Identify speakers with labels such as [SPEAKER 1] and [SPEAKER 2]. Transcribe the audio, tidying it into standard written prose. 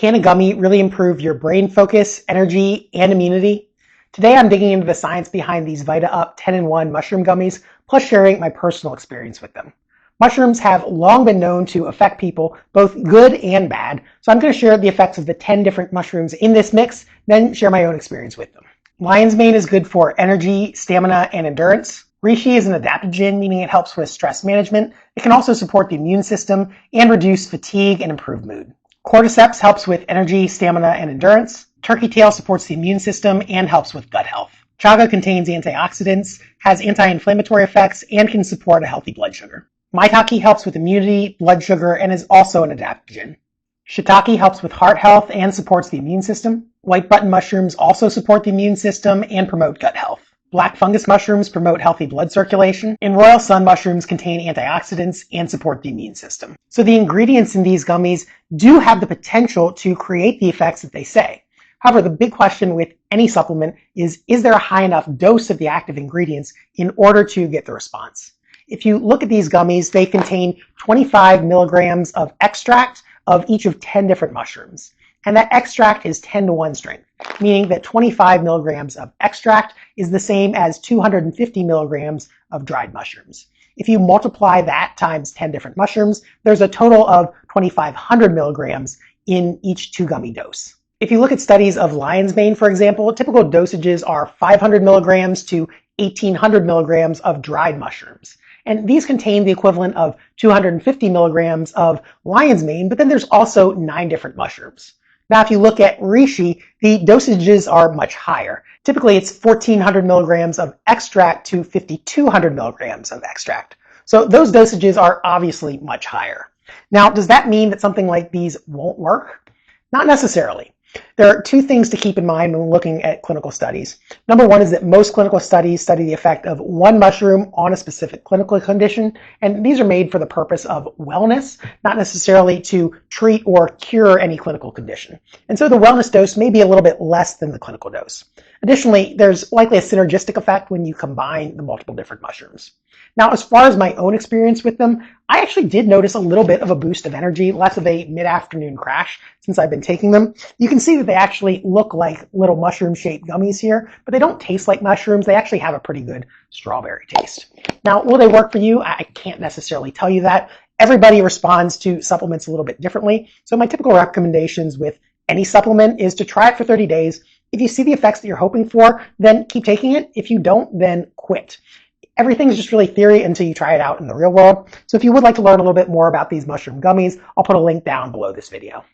[SPEAKER 1] Can a gummy really improve your brain focus, energy, and immunity? Today I'm digging into the science behind these Vita Up 10-in-1 mushroom gummies, plus sharing my personal experience with them. Mushrooms have long been known to affect people, both good and bad, so I'm going to share the effects of the 10 different mushrooms in this mix, then share my own experience with them. Lion's mane is good for energy, stamina, and endurance. Reishi is an adaptogen, meaning it helps with stress management. It can also support the immune system and reduce fatigue and improve mood. Cordyceps helps with energy, stamina, and endurance. Turkey tail supports the immune system and helps with gut health. Chaga contains antioxidants, has anti-inflammatory effects, and can support a healthy blood sugar. Maitake helps with immunity, blood sugar, and is also an adaptogen. Shiitake helps with heart health and supports the immune system. White button mushrooms also support the immune system and promote gut health. Black fungus mushrooms promote healthy blood circulation, and royal sun mushrooms contain antioxidants and support the immune system. So the ingredients in these gummies do have the potential to create the effects that they say. However, the big question with any supplement is there a high enough dose of the active ingredients in order to get the response? If you look at these gummies, they contain 25 milligrams of extract of each of 10 different mushrooms. And that extract is 10-to-1 strength, meaning that 25 milligrams of extract is the same as 250 milligrams of dried mushrooms. If you multiply that times 10 different mushrooms, there's a total of 2,500 milligrams in each 2-gummy dose. If you look at studies of lion's mane, for example, typical dosages are 500 milligrams to 1,800 milligrams of dried mushrooms. And these contain the equivalent of 250 milligrams of lion's mane, but then there's also 9 different mushrooms. Now, if you look at reishi, the dosages are much higher. Typically, it's 1,400 milligrams of extract to 5,200 milligrams of extract. So those dosages are obviously much higher. Now, does that mean that something like these won't work? Not necessarily. There are 2 things to keep in mind when looking at clinical studies. Number 1 is that most clinical studies study the effect of one mushroom on a specific clinical condition, and these are made for the purpose of wellness, not necessarily to treat or cure any clinical condition. And so the wellness dose may be a little bit less than the clinical dose. Additionally, there's likely a synergistic effect when you combine the multiple different mushrooms. Now, as far as my own experience with them, I actually did notice a little bit of a boost of energy, less of a mid-afternoon crash since I've been taking them. You can see that they actually look like little mushroom-shaped gummies here, but they don't taste like mushrooms. They actually have a pretty good strawberry taste. Now, will they work for you? I can't necessarily tell you that. Everybody responds to supplements a little bit differently. So my typical recommendations with any supplement is to try it for 30 days. If you see the effects that you're hoping for, then keep taking it. If you don't, then quit. Everything's just really theory until you try it out in the real world. So if you would like to learn a little bit more about these mushroom gummies, I'll put a link down below this video.